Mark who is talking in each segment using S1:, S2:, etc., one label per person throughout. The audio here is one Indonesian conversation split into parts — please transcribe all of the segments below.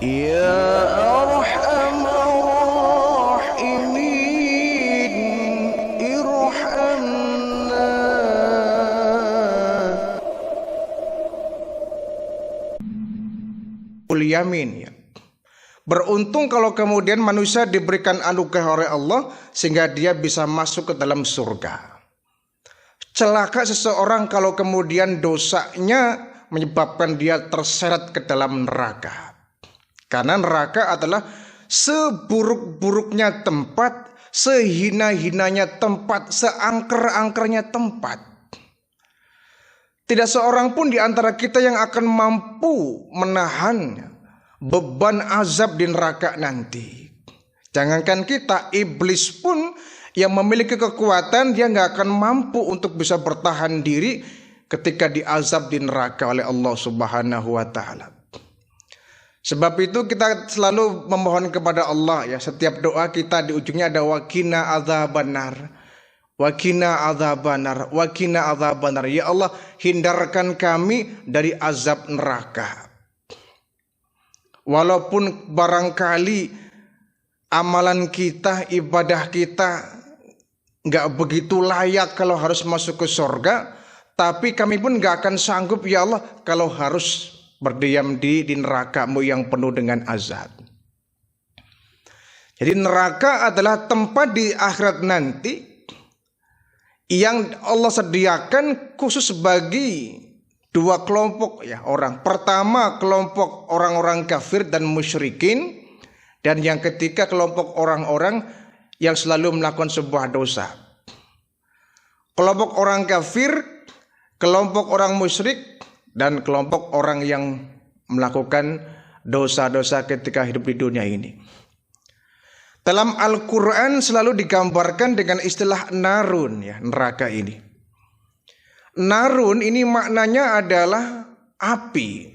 S1: Ya Arhamar Rahimin, irhamna. Yamin ya. Beruntung kalau kemudian manusia diberikan anugerah oleh Allah sehingga dia bisa masuk ke dalam surga. Celaka seseorang kalau kemudian dosanya menyebabkan dia terseret ke dalam neraka. Karena neraka adalah seburuk-buruknya tempat, sehina-hinanya tempat, seangker-angkernya tempat. Tidak seorang pun di antara kita yang akan mampu menahan beban azab di neraka nanti. Jangankan kita, iblis pun yang memiliki kekuatan, dia nggak akan mampu untuk bisa bertahan diri ketika diazab di neraka oleh Allah Subhanahu wa taala. Sebab itu kita selalu memohon kepada Allah ya, setiap doa kita di ujungnya ada waqina adzabannar. Waqina adzabannar, waqina adzabannar. Ya Allah, hindarkan kami dari azab neraka. Walaupun barangkali amalan kita, ibadah kita nggak begitu layak kalau harus masuk ke surga, tapi kami pun nggak akan sanggup ya Allah kalau harus berdiam di neraka-Mu yang penuh dengan azab. Jadi neraka adalah tempat di akhirat nanti yang Allah sediakan khusus bagi dua kelompok ya orang. Pertama kelompok orang-orang kafir dan musyrikin, dan yang ketiga kelompok orang-orang yang selalu melakukan sebuah dosa. Kelompok orang kafir, kelompok orang musyrik, dan kelompok orang yang melakukan dosa-dosa ketika hidup di dunia ini. Dalam Al-Quran selalu digambarkan dengan istilah narun ya, neraka ini. Narun ini maknanya adalah api.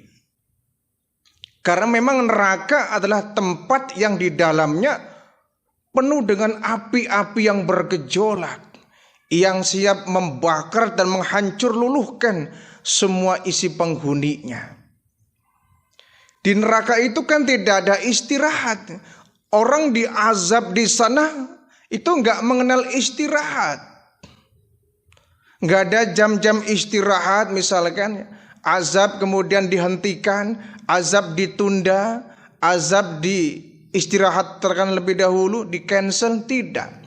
S1: Karena memang neraka adalah tempat yang di dalamnya penuh dengan api-api yang bergejolak, yang siap membakar dan menghancur luluhkan semua isi penghuninya. Di neraka itu kan tidak ada istirahat. Orang diazab di sana itu nggak mengenal istirahat. Nggak ada jam-jam istirahat misalkan. Azab kemudian dihentikan, azab ditunda, azab diistirahatkan lebih dahulu, di cancel, tidak.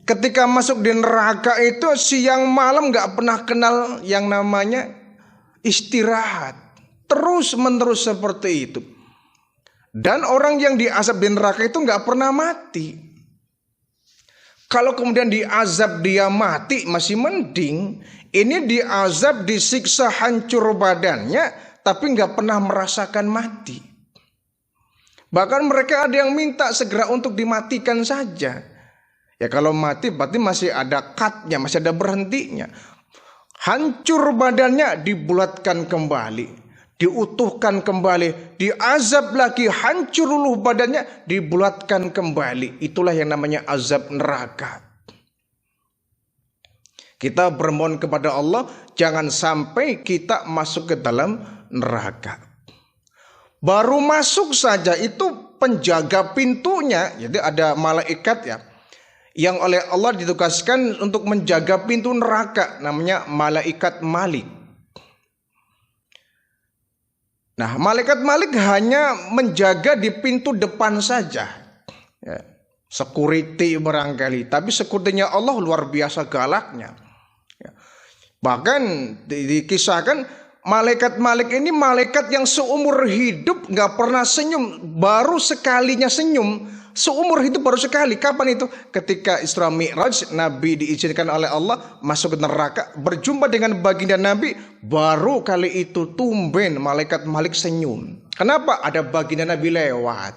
S1: Ketika masuk di neraka itu siang malam nggak pernah kenal yang namanya istirahat. Terus menerus seperti itu. Dan orang yang diazab di neraka itu nggak pernah mati. Kalau kemudian diazab dia mati masih mending. Ini diazab, disiksa, hancur badannya, tapi nggak pernah merasakan mati. Bahkan mereka ada yang minta segera untuk dimatikan saja. Ya kalau mati berarti masih ada cutnya, masih ada berhentinya. Hancur badannya dibulatkan kembali, diutuhkan kembali, diazab lagi, hancur luluh badannya, dibulatkan kembali. Itulah yang namanya azab neraka. Kita bermohon kepada Allah jangan sampai kita masuk ke dalam neraka. Baru masuk saja itu penjaga pintunya, jadi ada malaikat ya, yang oleh Allah ditugaskan untuk menjaga pintu neraka, namanya malaikat Malik. Nah, malaikat Malik hanya menjaga di pintu depan saja, ya, security barangkali. Tapi securitynya Allah luar biasa galaknya. Ya. Bahkan dikisahkan malaikat Malik ini malaikat yang seumur hidup nggak pernah senyum, baru sekalinya senyum. Seumur hidup baru sekali. Kapan itu? Ketika Isra Mi'raj, Nabi diizinkan oleh Allah masuk ke neraka, berjumpa dengan baginda Nabi, baru kali itu tumben malaikat Malik senyum. Kenapa? Ada baginda Nabi lewat,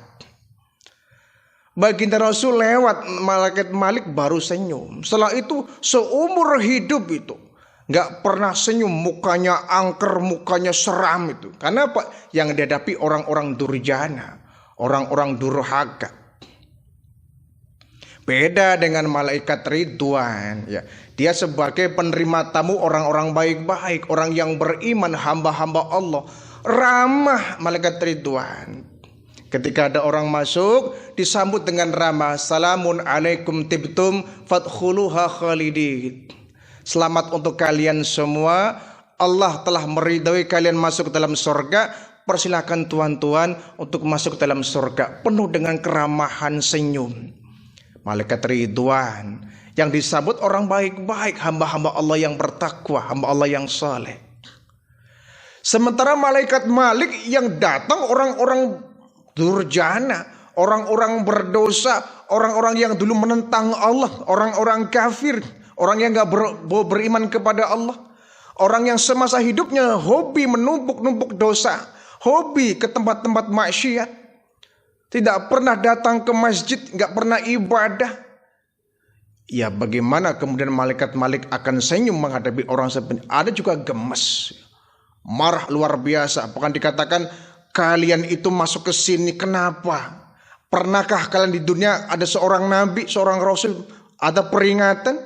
S1: baginda Rasul lewat, malaikat Malik baru senyum. Setelah itu seumur hidup itu nggak pernah senyum, mukanya angker, mukanya seram itu. Karena apa? Yang dihadapi orang-orang durjana, orang-orang durhaka. Beda dengan malaikat Ridwan ya. Dia sebagai penerima tamu orang-orang baik-baik, orang yang beriman, hamba-hamba Allah. ramah malaikat Ridwan. Ketika ada orang masuk, disambut dengan ramah. Salamun alaikum tibtum fadkhuluha khalidin. Selamat untuk kalian semua. Allah telah meridhoi kalian masuk ke dalam surga. Persilakan tuan-tuan untuk masuk ke dalam surga. Penuh dengan keramahan senyum. Malaikat Ridwan yang disambut orang baik-baik, hamba-hamba Allah yang bertakwa, hamba Allah yang saleh. Sementara malaikat Malik yang datang orang-orang durjana, orang-orang berdosa, orang-orang yang dulu menentang Allah, orang-orang kafir, orang yang gak beriman kepada Allah, orang yang semasa hidupnya hobi menumpuk-numpuk dosa, hobi ke tempat-tempat maksiat, tidak pernah datang ke masjid, gak pernah ibadah. Ya bagaimana kemudian malaikat Malik akan senyum menghadapi orang seperti ini? Ada juga gemes, marah luar biasa. Bahkan dikatakan, kalian itu masuk ke sini kenapa? Pernahkah kalian di dunia ada seorang nabi, seorang rasul, ada peringatan?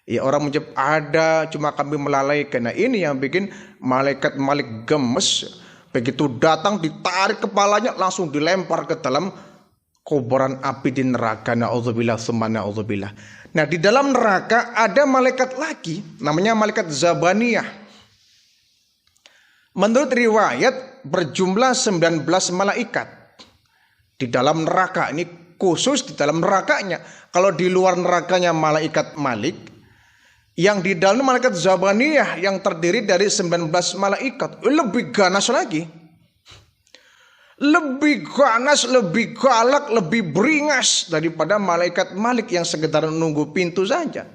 S1: Ya orang menjawab ada, cuma kami melalaikan. Nah ini yang bikin malaikat Malik gemes. Begitu datang ditarik kepalanya langsung dilempar ke dalam kobaran api di neraka. Na'udzubillah tsumma na'udzubillah. Nah di dalam neraka ada malaikat lagi namanya malaikat Zabaniyah. Menurut riwayat berjumlah 19 malaikat di dalam neraka. Ini khusus di dalam nerakanya. Kalau di luar nerakanya malaikat Malik, yang di dalam malaikat Zabaniyah yang terdiri dari 19 malaikat. Lebih ganas lagi. Lebih ganas, lebih galak, lebih beringas daripada malaikat Malik yang sekedar menunggu pintu saja.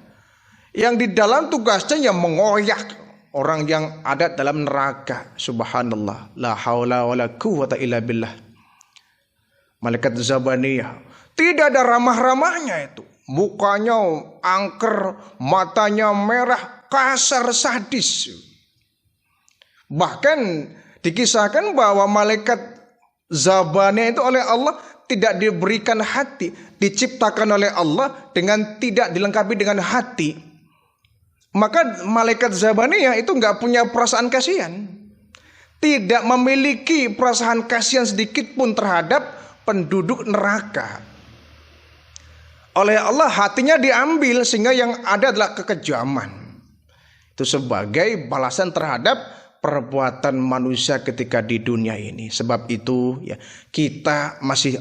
S1: Yang di dalam tugasnya yang mengoyak orang yang ada dalam neraka. Subhanallah, la haula wala quwwata illa billah. Malaikat Zabaniyah tidak ada ramah-ramahnya itu. Mukanya angker, matanya merah, kasar, sadis. Bahkan dikisahkan bahwa malaikat Zabaniyah itu oleh Allah tidak diberikan hati, diciptakan oleh Allah dengan tidak dilengkapi dengan hati. Maka malaikat Zabaniyah itu nggak punya perasaan kasihan, tidak memiliki perasaan kasihan sedikit pun terhadap penduduk neraka. Oleh Allah hatinya diambil sehingga yang ada adalah kekejaman. Itu sebagai balasan terhadap perbuatan manusia ketika di dunia ini. Sebab itu ya kita masih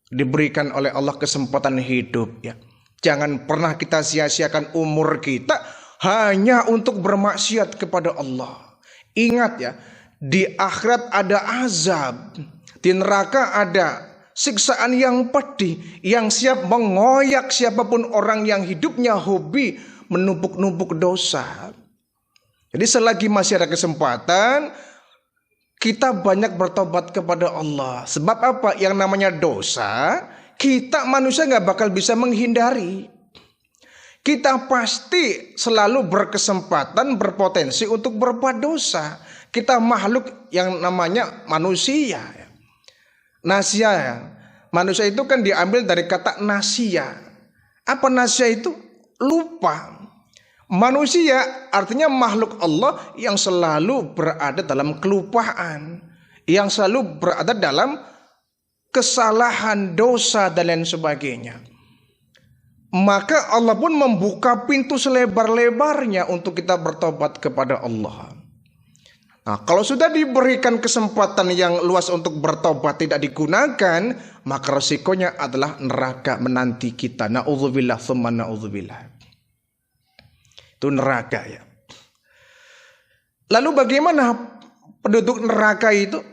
S1: diberikan oleh Allah kesempatan hidup ya. Jangan pernah kita sia-siakan umur kita hanya untuk bermaksiat kepada Allah. Ingat ya, di akhirat ada azab, di neraka ada siksaan yang pedih, yang siap mengoyak siapapun orang yang hidupnya hobi menumpuk-numpuk dosa. Jadi selagi masih ada kesempatan, kita banyak bertobat kepada Allah. Sebab apa? Yang namanya dosa, kita manusia gak bakal bisa menghindari. Kita pasti selalu berkesempatan, berpotensi untuk berbuat dosa. Kita makhluk yang namanya manusia. Nasia. Manusia itu kan diambil dari kata nasia. Apa nasia itu? Lupa. Manusia artinya makhluk Allah yang selalu berada dalam kelupaan. Yang selalu berada dalam kesalahan, dosa dan lain sebagainya. Maka Allah pun membuka pintu selebar-lebarnya untuk kita bertobat kepada Allah. Nah, kalau sudah diberikan kesempatan yang luas untuk bertobat tidak digunakan, maka resikonya adalah neraka menanti kita. Na'udzubillah tsumma na'udzubillah. Itu neraka ya. Lalu bagaimana penduduk neraka itu?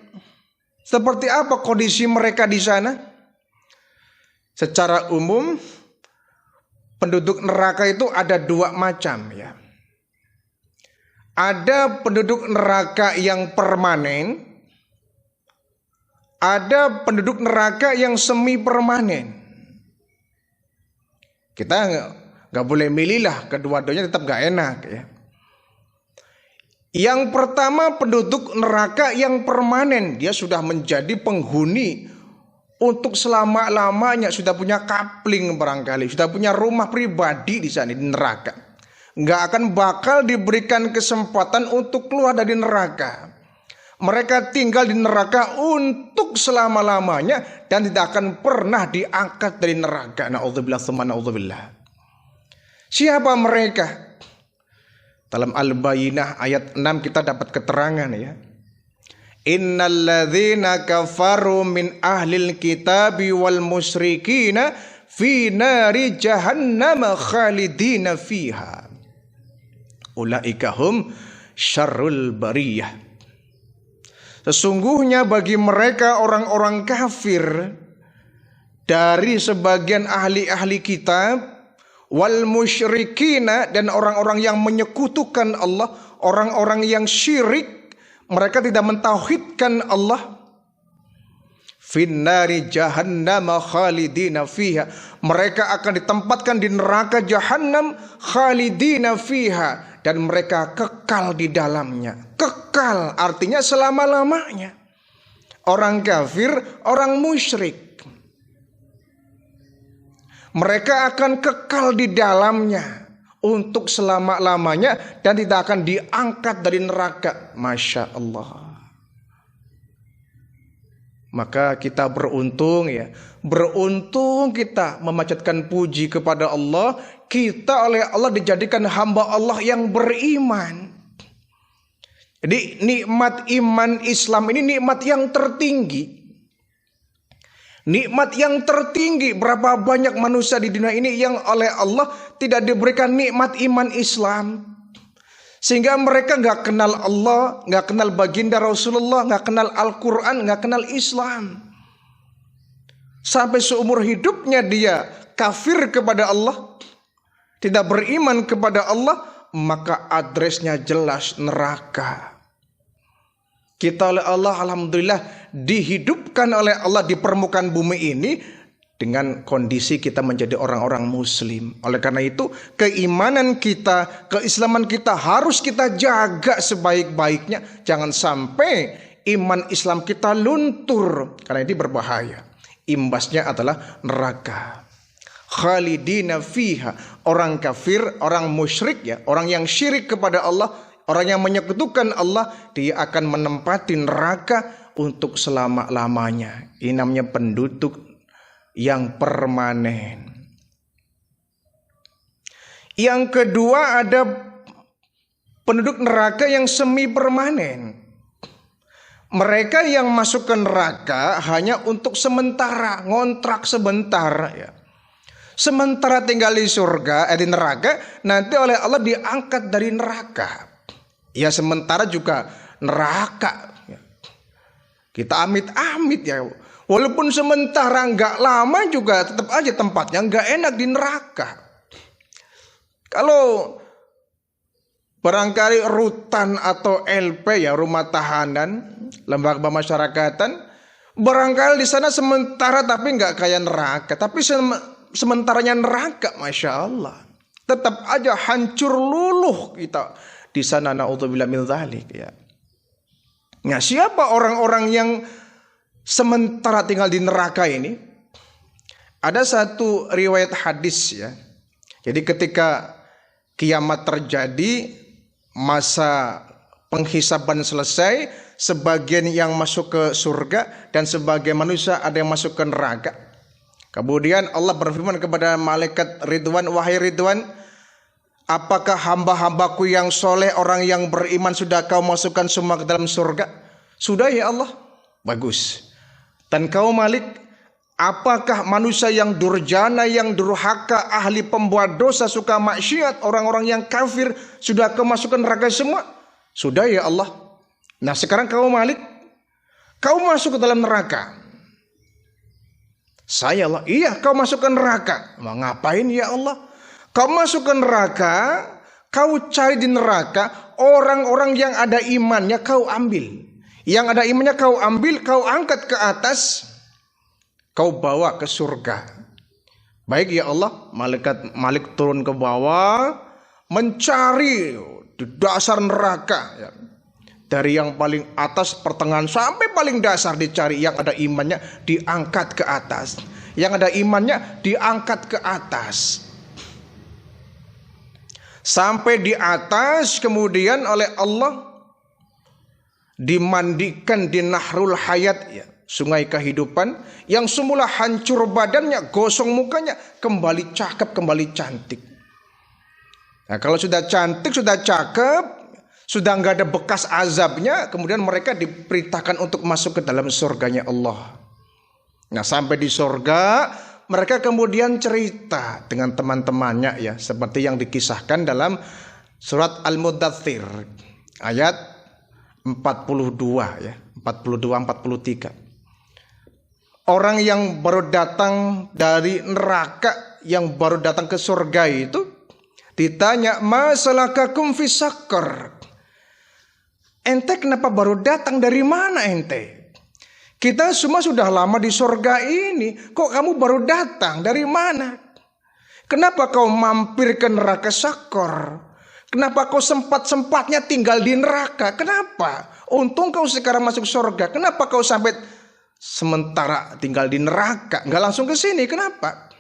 S1: Seperti apa kondisi mereka di sana? Secara umum penduduk neraka itu ada dua macam ya. Ada penduduk neraka yang permanen, ada penduduk neraka yang semi permanen. Kita nggak boleh milih lah, kedua-duanya tetap nggak enak ya. Yang pertama penduduk neraka yang permanen, dia sudah menjadi penghuni untuk selama-lamanya, sudah punya kapling barangkali, sudah punya rumah pribadi di sana di neraka. Nggak akan bakal diberikan kesempatan untuk keluar dari neraka. Mereka tinggal di neraka untuk selama-lamanya dan tidak akan pernah diangkat dari neraka. Na'udzubillah tsumma na'udzubillah. Siapa mereka? Dalam Al-Bayyinah ayat 6 kita dapat keterangan ya. Innalladzina kafaru min ahlil kitabi wal musyrikina fi nari jahannam khalidina fiha. Ulaika hum syarrul bariyah. Sesungguhnya bagi mereka orang-orang kafir dari sebagian ahli-ahli kitab wal musyrikina dan orang-orang yang menyekutukan Allah, orang-orang yang syirik, mereka tidak mentauhidkan Allah. Finnari jahannam khalidina fiha. Mereka akan ditempatkan di neraka jahannam khalidina fiha. Dan mereka kekal di dalamnya. Kekal artinya selama-lamanya. Orang kafir, orang musyrik, mereka akan kekal di dalamnya untuk selama-lamanya dan tidak akan diangkat dari neraka. Masya Allah. Maka kita beruntung ya. Beruntung kita memanjatkan puji kepada Allah. Kita oleh Allah dijadikan hamba Allah yang beriman. Jadi nikmat iman Islam ini nikmat yang tertinggi. Nikmat yang tertinggi. Berapa banyak manusia di dunia ini yang oleh Allah tidak diberikan nikmat iman Islam. Sehingga mereka gak kenal Allah, gak kenal baginda Rasulullah, gak kenal Al-Quran, gak kenal Islam. Sampai seumur hidupnya dia kafir kepada Allah, tidak beriman kepada Allah, maka adresnya jelas neraka. Kita oleh Allah alhamdulillah dihidupkan oleh Allah di permukaan bumi ini dengan kondisi kita menjadi orang-orang muslim. Oleh karena itu keimanan kita, keislaman kita harus kita jaga sebaik-baiknya. Jangan sampai iman Islam kita luntur, karena ini berbahaya. Imbasnya adalah neraka. Khalidina fiha. Orang kafir, orang musyrik ya, orang yang syirik kepada Allah, orang yang menyekutukan Allah, dia akan menempati neraka untuk selama-lamanya. Ini namanya penduduk yang permanen. Yang kedua ada penduduk neraka yang semi permanen. Mereka yang masuk ke neraka hanya untuk sementara, ngontrak sebentar ya. Sementara tinggal di surga, di neraka, nanti oleh Allah diangkat dari neraka. Ya sementara juga neraka. Kita amit-amit ya. Walaupun sementara nggak lama juga tetap aja tempatnya nggak enak di neraka. Kalau barangkali rutan atau LP ya, rumah tahanan, lembaga pemasyarakatan, barangkali di sana sementara tapi nggak kayak neraka. Tapi sementaranya neraka, masya Allah, tetap aja hancur luluh kita di sana. Na'udzubillah min dzalik ya. Nah, siapa orang-orang yang sementara tinggal di neraka ini? Ada satu riwayat hadis ya. Jadi ketika kiamat terjadi, masa penghisaban selesai, sebagian yang masuk ke surga dan sebagian manusia ada yang masuk ke neraka. Kemudian Allah berfirman kepada malaikat Ridwan, wahai Ridwan, apakah hamba-hambaku yang soleh, orang yang beriman sudah kau masukkan semua ke dalam surga? Sudah ya Allah. Bagus. Dan kau Malik, apakah manusia yang durjana, yang durhaka, ahli pembuat dosa, suka maksiat, orang-orang yang kafir, sudah kau masukkan neraka semua? Sudah ya Allah. Nah sekarang kau Malik, kau masuk ke dalam neraka. Saya Allah, iya kau masuk ke neraka. Mau ngapain ya Allah? Kau masuk ke neraka, kau cari di neraka orang-orang yang ada imannya, kau ambil. Yang ada imannya kau ambil, kau angkat ke atas, kau bawa ke surga. Baik ya Allah, malaikat Malik turun ke bawah, mencari di dasar neraka ya. Dari yang paling atas pertengahan sampai paling dasar dicari. Yang ada imannya diangkat ke atas, yang ada imannya diangkat ke atas. Sampai di atas kemudian oleh Allah dimandikan di Nahrul Hayat, ya, sungai kehidupan, yang semula hancur badannya, gosong mukanya, kembali cakep, kembali cantik. Nah, kalau sudah cantik, sudah cakep, sudah nggak ada bekas azabnya, kemudian mereka diperintahkan untuk masuk ke dalam surganya Allah. Nah, sampai di surga, mereka kemudian cerita dengan teman-temannya, ya, seperti yang dikisahkan dalam surat Al-Muddathir ayat 42, ya, 42-43. Orang yang baru datang dari neraka, yang baru datang ke surga itu ditanya, "Masalakakum fis saqar?" Ente kenapa baru datang, dari mana ente? Kita semua sudah lama di surga ini, kok kamu baru datang, dari mana? Kenapa kau mampir ke neraka Sakor? Kenapa kau sempat-sempatnya tinggal di neraka? Kenapa? Untung kau sekarang masuk surga. Kenapa kau sampai sementara tinggal di neraka, nggak langsung ke sini? Kenapa?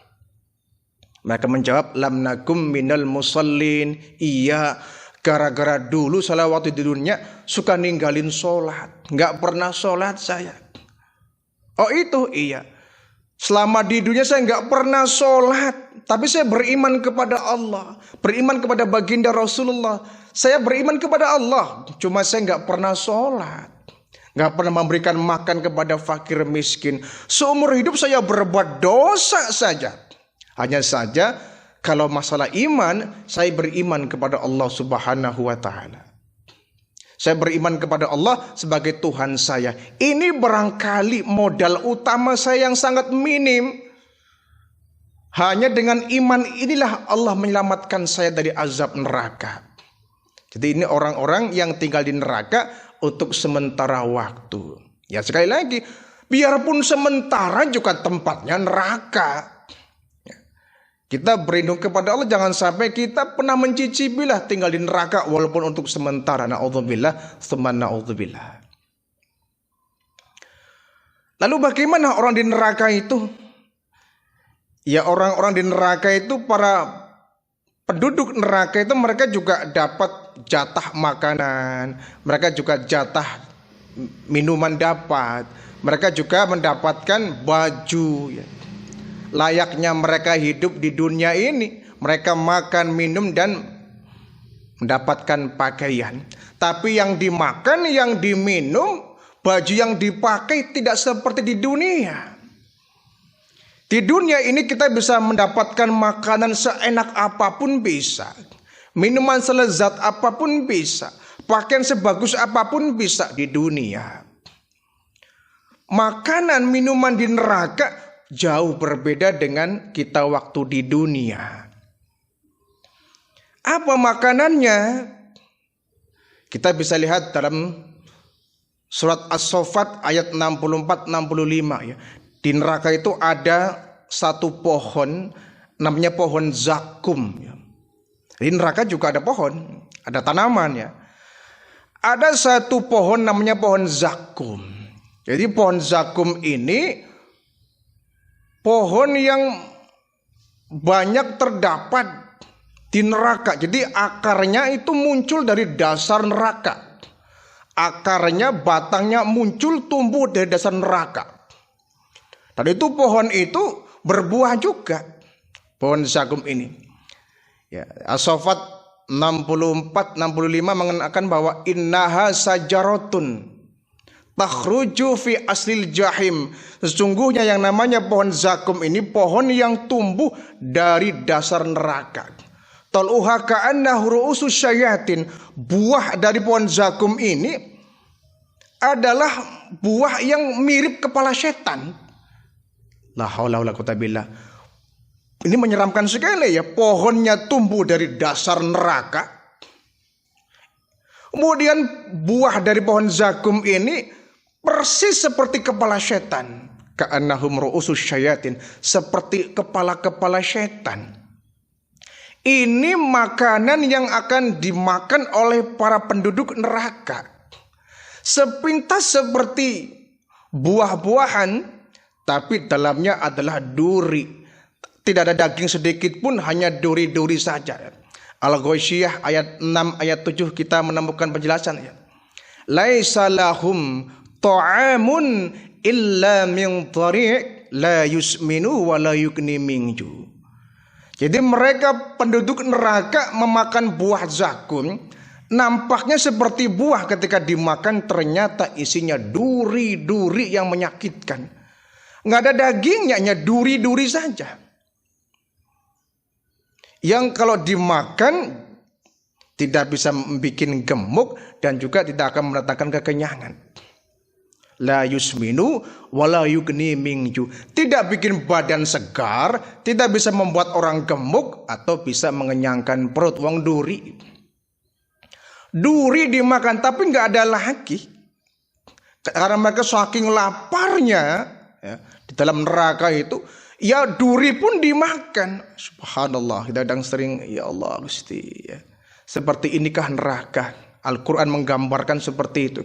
S1: Mereka menjawab, "Lam nakum minal musallin." Iya, gara-gara dulu saya waktu di dunia suka ninggalin sholat, nggak pernah sholat saya. Oh itu, iya. Selama di dunia saya nggak pernah sholat, tapi saya beriman kepada Allah, beriman kepada baginda Rasulullah. Saya beriman kepada Allah, cuma saya nggak pernah sholat, nggak pernah memberikan makan kepada fakir miskin. Seumur hidup saya berbuat dosa saja. Hanya saja kalau masalah iman, saya beriman kepada Allah Subhanahu wa Ta'ala. Saya beriman kepada Allah sebagai Tuhan saya. Ini barangkali modal utama saya yang sangat minim. Hanya dengan iman inilah Allah menyelamatkan saya dari azab neraka. Jadi ini orang-orang yang tinggal di neraka untuk sementara waktu. Ya, sekali lagi, biarpun sementara juga tempatnya neraka. Kita berlindung kepada Allah, jangan sampai kita pernah mencicipilah tinggal di neraka walaupun untuk sementara. Na'udzubillah, tsumma na'udzubillah. Lalu bagaimana orang di neraka itu? Ya, orang-orang di neraka itu, para penduduk neraka itu, mereka juga dapat jatah makanan, mereka juga jatah minuman dapat, mereka juga mendapatkan baju, ya. Layaknya mereka hidup di dunia ini, mereka makan, minum, dan mendapatkan pakaian. Tapi yang dimakan, yang diminum, baju yang dipakai tidak seperti di dunia. Di dunia ini kita bisa mendapatkan makanan seenak apapun bisa, minuman selezat apapun bisa, pakaian sebagus apapun bisa di dunia. Makanan, minuman di neraka jauh berbeda dengan kita waktu di dunia. Apa makanannya? Kita bisa lihat dalam surat As-Saffat ayat 64-65, ya. Di neraka itu ada satu pohon, namanya pohon zakum, ya. Di neraka juga ada pohon, ada tanaman, ya. Ada satu pohon namanya pohon zakum. Jadi pohon zakum ini pohon yang banyak terdapat di neraka. Jadi akarnya itu muncul dari dasar neraka. Akarnya, batangnya muncul, tumbuh dari dasar neraka. Dan itu pohon itu berbuah juga, pohon zakum ini. Ya, As-Saffat 64-65 mengenakan bahwa innaha sajaratun takhruju fi aslil jahim. Sesungguhnya yang namanya pohon zakum ini pohon yang tumbuh dari dasar neraka. Tal'uha ka'annahu ru'usus syayatin. Buah dari pohon zakum ini adalah buah yang mirip kepala setan. La haula wala quwwata billah. Ini menyeramkan sekali, ya. Pohonnya tumbuh dari dasar neraka. Kemudian buah dari pohon zakum ini persis seperti kepala setan. Ka'annahum ru'usus syayatin, seperti kepala-kepala setan. Ini makanan yang akan dimakan oleh para penduduk neraka. Sepintas seperti buah-buahan, tapi dalamnya adalah duri. Tidak ada daging sedikit pun, hanya duri-duri saja. Al-Ghasyiyah ayat 6 ayat 7 kita menemukan penjelasan, ya. laisa lahum ta'amun illa min dhari' la yusminu wa la yughni min ju'. Jadi mereka penduduk neraka memakan buah zakum, nampaknya seperti buah, ketika dimakan ternyata isinya duri-duri yang menyakitkan. Nggak ada dagingnya, hanya duri-duri saja. Yang kalau dimakan tidak bisa membuat gemuk dan juga tidak akan mendatangkan kekenyangan. La yusminu wala yughni min ju'. Tidak bikin badan segar, tidak bisa membuat orang gemuk atau bisa mengenyangkan perut. Wong duri. Duri dimakan tapi nggak ada lagi. Karena mereka saking laparnya ya, di dalam neraka itu, ya duri pun dimakan. Subhanallah, kita kadang sering, ya Allah Gusti ya. Seperti inikah neraka? Al-Quran menggambarkan seperti itu.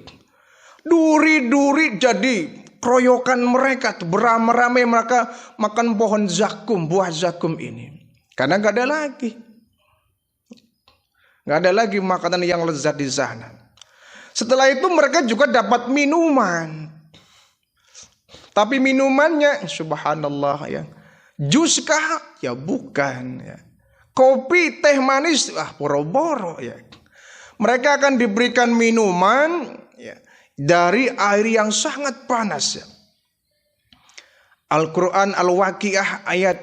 S1: Duri-duri jadi keroyokan mereka, beramai-ramai mereka makan pohon zakum, buah zakum ini. Karena nggak ada lagi. Nggak ada lagi makanan yang lezat di sana. Setelah itu mereka juga dapat minuman. Tapi minumannya, subhanallah ya, jus kah? Ya bukan ya. Kopi, teh manis, boro-boro ya. Mereka akan diberikan minuman ya, dari air yang sangat panas ya. Al-Quran Al-Waqiah ayat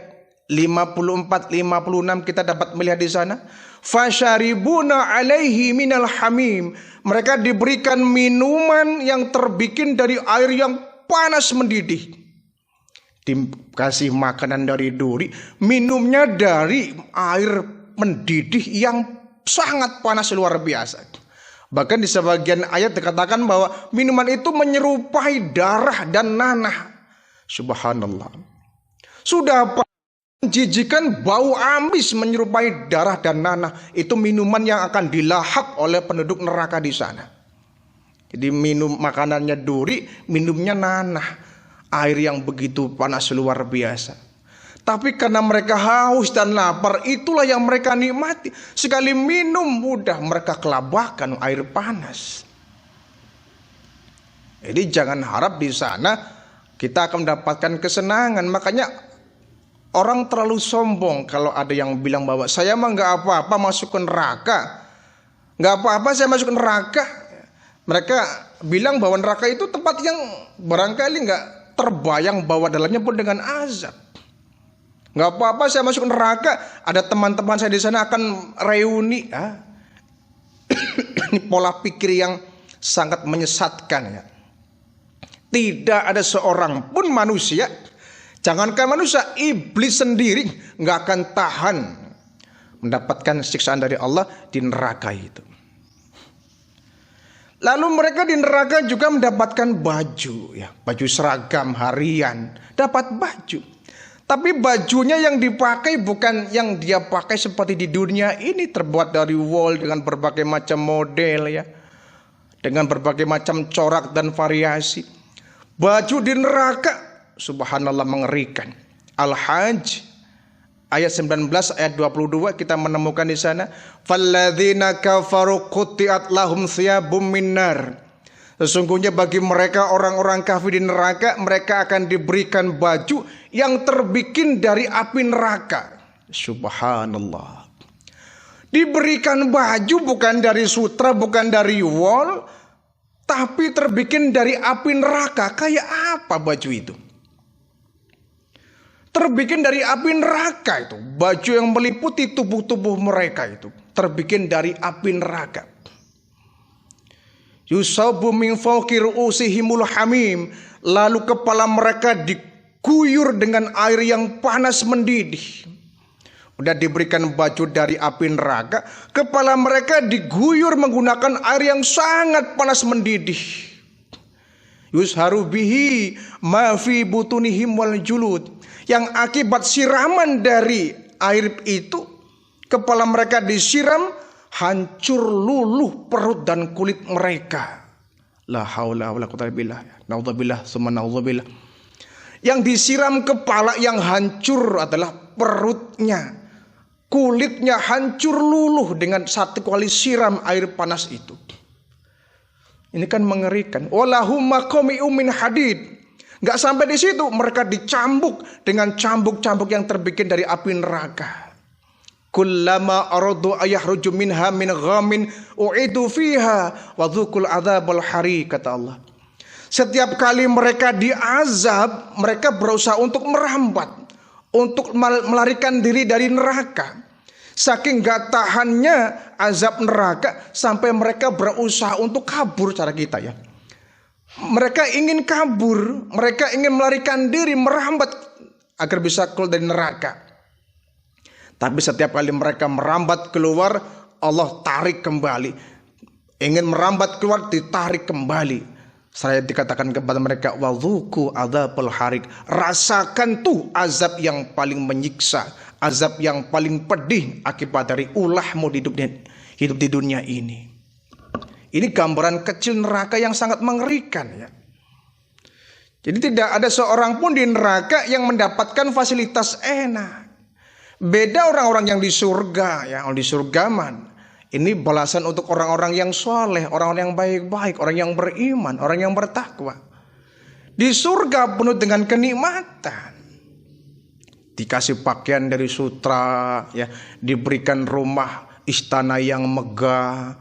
S1: 54-56 kita dapat melihat di sana. Fasyaribuna alaihi minal hamim. Mereka diberikan minuman yang terbikin dari air yang panas mendidih. Dikasih makanan dari duri, minumnya dari air mendidih yang sangat panas luar biasa. Bahkan di sebagian ayat dikatakan bahwa minuman itu menyerupai darah dan nanah. Subhanallah. Sudah menjijikan, bau amis menyerupai darah dan nanah. Itu minuman yang akan dilahap oleh penduduk neraka di sana. Jadi minum makanannya duri, minumnya nanah, air yang begitu panas luar biasa. Tapi karena mereka haus dan lapar, itulah yang mereka nikmati. Sekali minum mudah mereka kelabakan air panas. Jadi jangan harap di sana kita akan mendapatkan kesenangan. Makanya orang terlalu sombong kalau ada yang bilang bahwa saya mah nggak apa-apa masuk ke neraka, nggak apa-apa saya masuk ke neraka. Mereka bilang bahwa neraka itu tempat yang barangkali nggak terbayang bahwa dalamnya pun dengan azab. Nggak apa-apa saya masuk neraka, ada teman-teman saya di sana akan reuni. Ini pola pikir yang sangat menyesatkan ya. Tidak ada seorang pun manusia, jangankan manusia, iblis sendiri nggak akan tahan mendapatkan siksaan dari Allah di neraka itu. Lalu mereka di neraka juga mendapatkan baju ya, baju seragam harian, dapat baju. Tapi bajunya yang dipakai bukan yang dia pakai seperti di dunia ini, terbuat dari wool dengan berbagai macam model ya, dengan berbagai macam corak dan variasi. Baju di neraka subhanallah mengerikan. Al-Hajj ayat 19 ayat 22 kita menemukan di sana, falladzina kafaru qutti'at lahum thiyabum minnar. Sesungguhnya bagi mereka orang-orang kafir di neraka, mereka akan diberikan baju yang terbikin dari api neraka. Subhanallah. Diberikan baju bukan dari sutra, bukan dari wol, tapi terbikin dari api neraka. Kayak apa baju itu? Terbikin dari api neraka itu. Baju yang meliputi tubuh-tubuh mereka itu terbikin dari api neraka. Yusabu min fawqi ru'usihimul hamim. Lalu kepala mereka diguyur dengan air yang panas mendidih. Udah diberikan baju dari api neraka, kepala mereka diguyur menggunakan air yang sangat panas mendidih. Yusharu bihi ma fi butunihim wal julud. Yang akibat siraman dari air itu, kepala mereka disiram, hancur luluh perut dan kulit mereka. La haula wala quwwata illa billah. Naudzubillah summa naudzubillah. Yang disiram kepala yang hancur adalah perutnya. Kulitnya hancur luluh dengan satu kali siram air panas itu. Ini kan mengerikan. Walahum maqami'um min hadid. Enggak sampai di situ, mereka dicambuk dengan cambuk-cambuk yang terbikin dari api neraka. Kullama aradu ayahruju minha min ghamin u'idu fiha wa dzukul adzabal hari, kata Allah. Setiap kali mereka diazab, mereka berusaha untuk merambat, untuk melarikan diri dari neraka. Saking gak tahannya azab neraka sampai mereka berusaha untuk kabur, cara kita ya. Mereka ingin kabur, mereka ingin melarikan diri, merambat agar bisa keluar dari neraka. Tapi setiap kali mereka merambat keluar, Allah tarik kembali. Ingin merambat keluar, ditarik kembali. Saya dikatakan kepada mereka, wadzuku adzabal harik. Rasakan tuh azab yang paling menyiksa, azab yang paling pedih akibat dari ulahmu hidup di dunia ini. Ini gambaran kecil neraka yang sangat mengerikan ya. Jadi tidak ada seorang pun di neraka yang mendapatkan fasilitas enak. Beda orang-orang yang di surga ya, di surgaman. Ini balasan untuk orang-orang yang soleh, orang-orang yang baik-baik, orang yang beriman, orang yang bertakwa. Di surga penuh dengan kenikmatan. Dikasih pakaian dari sutra, ya, diberikan rumah istana yang megah,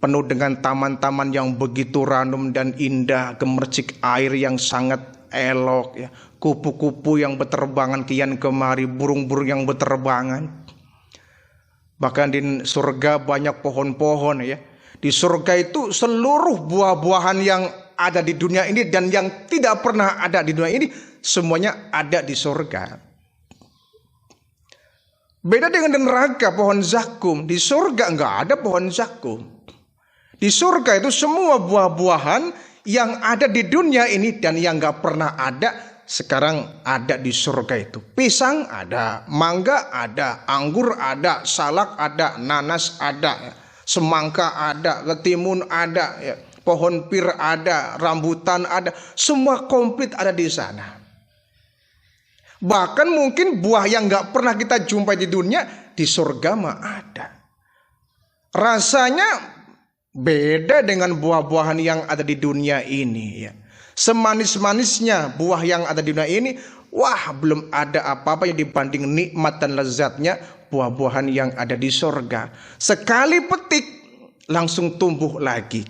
S1: penuh dengan taman-taman yang begitu ranum dan indah, gemercik air yang sangat elok, ya, kupu-kupu yang berterbangan kian kemari, burung-burung yang berterbangan. Bahkan di surga banyak pohon-pohon ya. Di surga itu seluruh buah-buahan yang ada di dunia ini dan yang tidak pernah ada di dunia ini semuanya ada di surga. Beda dengan di neraka pohon zakum. Di surga enggak ada pohon zakum. Di surga itu semua buah-buahan yang ada di dunia ini dan yang enggak pernah ada sekarang ada di surga itu. Pisang ada, mangga ada, anggur ada, salak ada, nanas ada, semangka ada, ketimun ada, ya, pohon pir ada, rambutan ada, semua komplit ada di sana. Bahkan mungkin buah yang nggak pernah kita jumpai di dunia di surga mah ada. Rasanya beda dengan buah-buahan yang ada di dunia ini ya. Semanis-manisnya buah yang ada di dunia ini, wah belum ada apa-apa yang dibanding nikmat dan lezatnya buah-buahan yang ada di surga. Sekali petik langsung tumbuh lagi.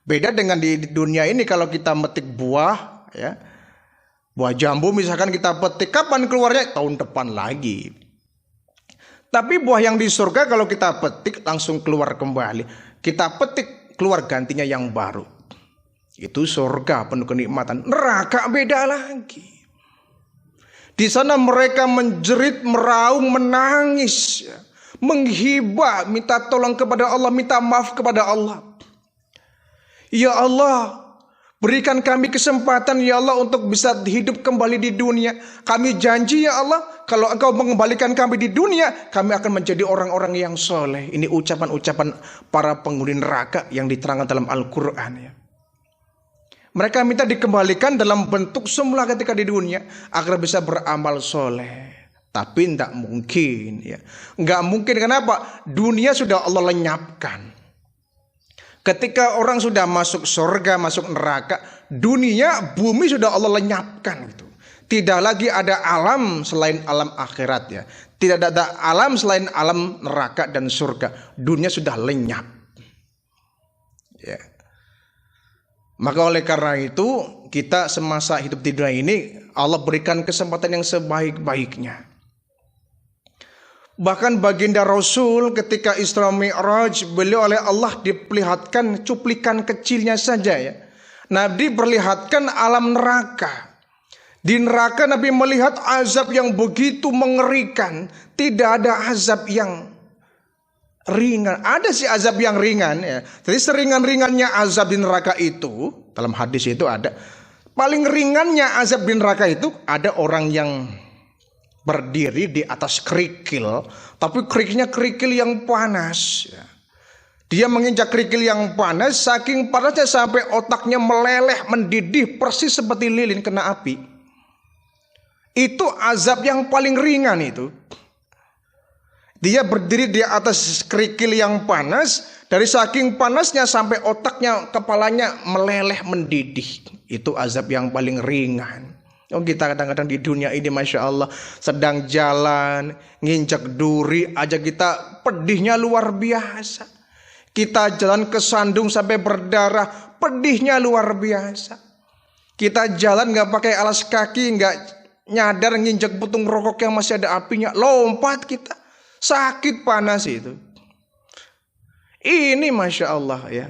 S1: Beda dengan di dunia ini kalau kita metik buah, ya, buah jambu misalkan kita petik, kapan keluarnya? Tahun depan lagi. Tapi buah yang di surga kalau kita petik langsung keluar kembali. Kita petik keluar gantinya yang baru. Itu surga penuh kenikmatan. Neraka beda lagi. Di sana mereka menjerit, meraung, menangis, ya, menghibah, minta tolong kepada Allah, minta maaf kepada Allah. Ya Allah, berikan kami kesempatan ya Allah untuk bisa hidup kembali di dunia. Kami janji ya Allah, kalau Engkau mengembalikan kami di dunia, kami akan menjadi orang-orang yang soleh. Ini ucapan-ucapan para penghuni neraka yang diterangkan dalam Al-Quran ya. Mereka minta dikembalikan dalam bentuk semula ketika di dunia agar bisa beramal soleh. Tapi tidak mungkin ya. Nggak mungkin, kenapa? Dunia sudah Allah lenyapkan. Ketika orang sudah masuk surga, masuk neraka, dunia, bumi sudah Allah lenyapkan gitu. Tidak lagi ada alam selain alam akhirat ya. Tidak ada alam selain alam neraka dan surga. Dunia sudah lenyap. Ya. Maka oleh karena itu kita semasa hidup di dunia ini Allah berikan kesempatan yang sebaik-baiknya. Bahkan baginda Rasul ketika Isra Mi'raj, beliau oleh Allah diperlihatkan cuplikan kecilnya saja ya. Nabi diperlihatkan alam neraka. Di neraka Nabi melihat azab yang begitu mengerikan. Tidak ada azab yang ringan. Ada sih azab yang ringan ya. Jadi seringan-ringannya azab di neraka itu, dalam hadis itu ada, paling ringannya azab di neraka itu ada orang yang berdiri di atas kerikil, tapi kerikilnya kerikil yang panas ya. Dia menginjak kerikil yang panas, saking panasnya sampai otaknya meleleh, mendidih persis seperti lilin kena api. Itu azab yang paling ringan itu. Dia berdiri di atas kerikil yang panas Dari saking panasnya sampai otaknya, kepalanya meleleh mendidih. Itu azab yang paling ringan. Oh, kita kadang-kadang di dunia ini Masya Allah sedang jalan, nginjak duri aja kita pedihnya luar biasa. Kita jalan kesandung sampai berdarah, pedihnya luar biasa. Kita jalan gak pakai alas kaki, gak nyadar nginjak putung rokok yang masih ada apinya, lompat kita. Sakit panas itu. Ini Masya Allah ya.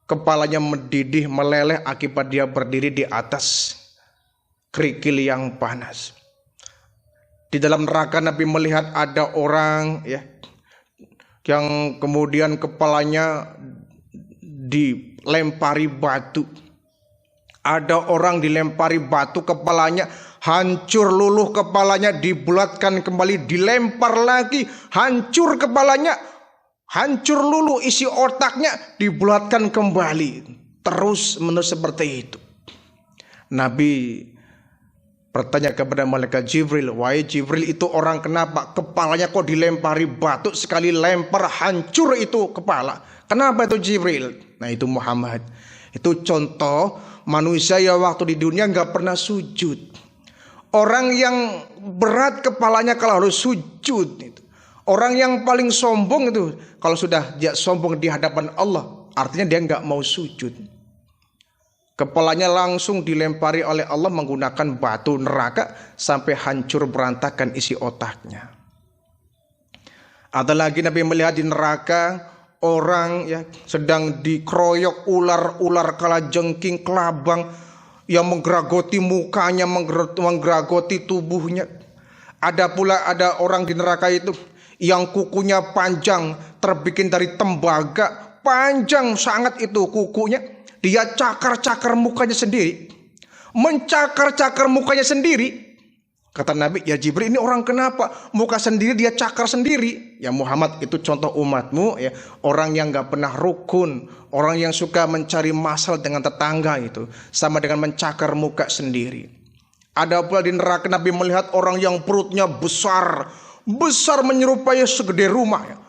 S1: Kepalanya mendidih, meleleh akibat dia berdiri di atas kerikil yang panas. Di dalam neraka Nabi melihat ada orang ya, yang kemudian kepalanya dilempari batu. Ada orang dilempari batu, kepalanya hancur luluh, kepalanya dibulatkan kembali, dilempar lagi, hancur kepalanya, hancur luluh, isi otaknya dibulatkan kembali. Terus menerus seperti itu. Nabi bertanya kepada malaikat Jibril, wahai Jibril, itu orang kenapa? Kepalanya kok dilempari batu, sekali lempar hancur itu kepala. Kenapa itu Jibril? Nah itu Muhammad. Itu contoh manusia yang waktu di dunia gak pernah sujud. Orang yang berat kepalanya kalau harus sujud itu. Orang yang paling sombong itu kalau sudah dia sombong di hadapan Allah, artinya dia gak mau sujud. Kepalanya langsung dilempari oleh Allah menggunakan batu neraka sampai hancur berantakan isi otaknya. Ada lagi Nabi melihat di neraka orang ya sedang dikeroyok ular-ular kalajengking kelabang yang menggeragoti mukanya, menggeragoti tubuhnya. Ada pula ada orang di neraka itu yang kukunya panjang, terbikin dari tembaga, panjang sangat itu kukunya. Dia cakar-cakar mukanya sendiri, mencakar-cakar mukanya sendiri. Kata Nabi, ya Jibril, ini orang kenapa muka sendiri dia cakar sendiri? Ya Muhammad, itu contoh umatmu ya, orang yang gak pernah rukun, orang yang suka mencari masalah dengan tetangga, itu sama dengan mencakar muka sendiri. Ada pula di neraka Nabi melihat orang yang perutnya besar menyerupai segede rumah ya.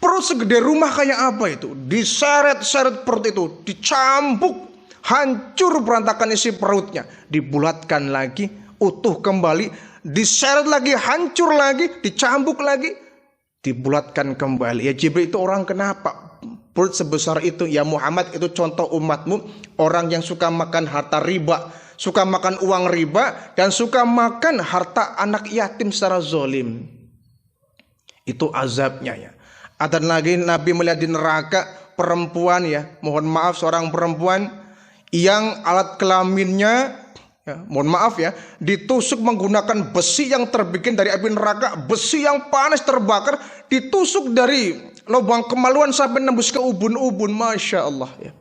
S1: Perut segede rumah kayak apa itu? Diseret-seret perut itu, dicambuk, hancur berantakan isi perutnya, dibulatkan lagi, utuh kembali, diseret lagi, hancur lagi, dicambuk lagi, dibulatkan kembali. Ya Jibril, itu orang kenapa? Perut sebesar itu. Ya Muhammad, itu contoh umatmu, orang yang suka makan harta riba, suka makan uang riba, dan suka makan harta anak yatim secara zolim. Itu azabnya ya. Ada lagi Nabi melihat di neraka perempuan ya, mohon maaf, seorang perempuan yang alat kelaminnya ya, mohon maaf ya, ditusuk menggunakan besi yang terbikin dari api neraka, besi yang panas terbakar, ditusuk dari lubang kemaluan sampai nembus ke ubun-ubun. Masya Allah ya.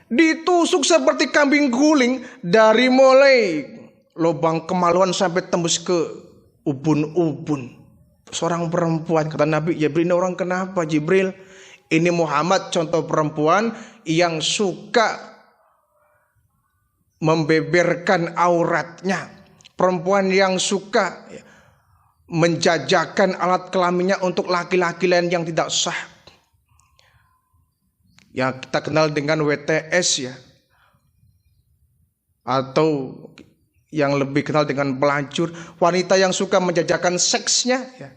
S1: Ditusuk seperti kambing guling dari mulai lubang kemaluan sampai tembus ke ubun-ubun. Seorang perempuan, kata Nabi, Jibril, ini orang kenapa Jibril? Ini Muhammad, contoh perempuan yang suka membeberkan auratnya, perempuan yang suka menjajakan alat kelaminnya untuk laki-laki lain yang tidak sah, yang kita kenal dengan WTS ya, atau yang lebih kenal dengan pelacur. Wanita yang suka menjajakan seksnya ya,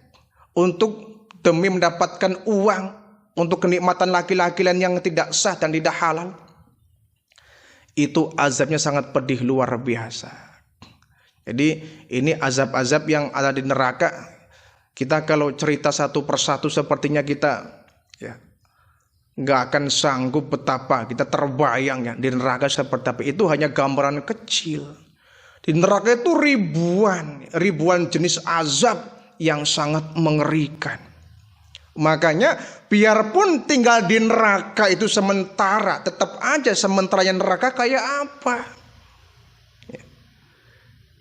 S1: untuk demi mendapatkan uang, untuk kenikmatan laki-laki lain yang tidak sah dan tidak halal. Itu azabnya sangat pedih luar biasa. Jadi ini azab-azab yang ada di neraka. Kita kalau cerita satu persatu sepertinya kita ya nggak akan sanggup betapa kita terbayang ya di neraka seperti apa. Itu hanya gambaran kecil. Di neraka itu ribuan jenis azab yang sangat mengerikan. Makanya biarpun tinggal di neraka itu sementara, tetap aja sementaranya neraka kayak apa?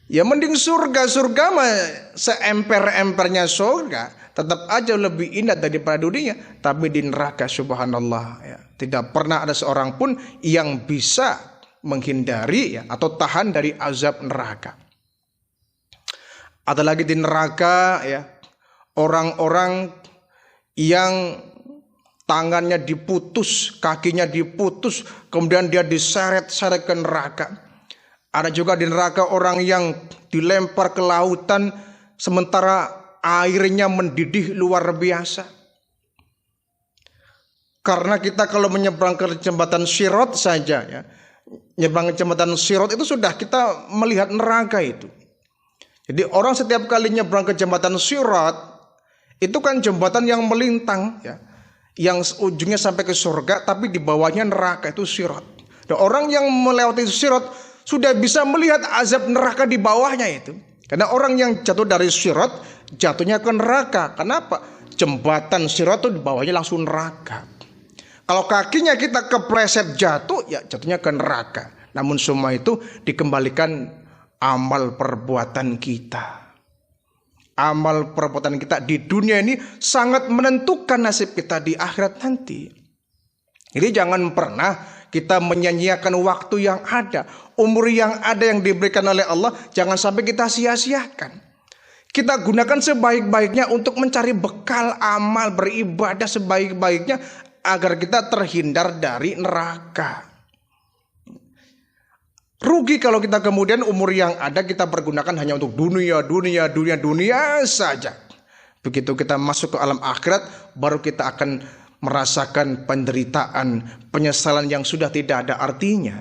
S1: Ya mending surga mah seemper-empernya surga, tetap aja lebih indah daripada dunia. Tapi di neraka subhanallah ya, tidak pernah ada seorang pun yang bisa menghindari ya, atau tahan dari azab neraka. Ada lagi di neraka ya, orang-orang yang tangannya diputus, kakinya diputus, kemudian dia diseret-seret ke neraka. Ada juga di neraka orang yang dilempar ke lautan sementara airnya mendidih luar biasa. Karena kita kalau menyeberang ke jembatan Sirat saja ya, menyeberang ke jembatan Sirat itu sudah kita melihat neraka itu. Jadi orang setiap kali nyebrang ke jembatan Sirat itu kan jembatan yang melintang ya, yang ujungnya sampai ke surga, tapi di bawahnya neraka, itu Sirat. Dan orang yang melewati Sirat sudah bisa melihat azab neraka di bawahnya itu. Karena orang yang jatuh dari Sirat jatuhnya ke neraka. Kenapa? Jembatan Sirat itu di bawahnya langsung neraka. Kalau kakinya kita kepleset jatuh, ya jatuhnya ke neraka. Namun semua itu dikembalikan amal perbuatan kita. Amal perbuatan kita di dunia ini sangat menentukan nasib kita di akhirat nanti. Jadi jangan pernah kita menyanyiakan waktu yang ada, umur yang ada yang diberikan oleh Allah, jangan sampai kita sia-siakan. Kita gunakan sebaik-baiknya untuk mencari bekal amal beribadah sebaik-baiknya agar kita terhindar dari neraka. Rugi kalau kita kemudian umur yang ada kita pergunakan hanya untuk dunia saja. Begitu kita masuk ke alam akhirat, baru kita akan merasakan penderitaan, penyesalan yang sudah tidak ada artinya.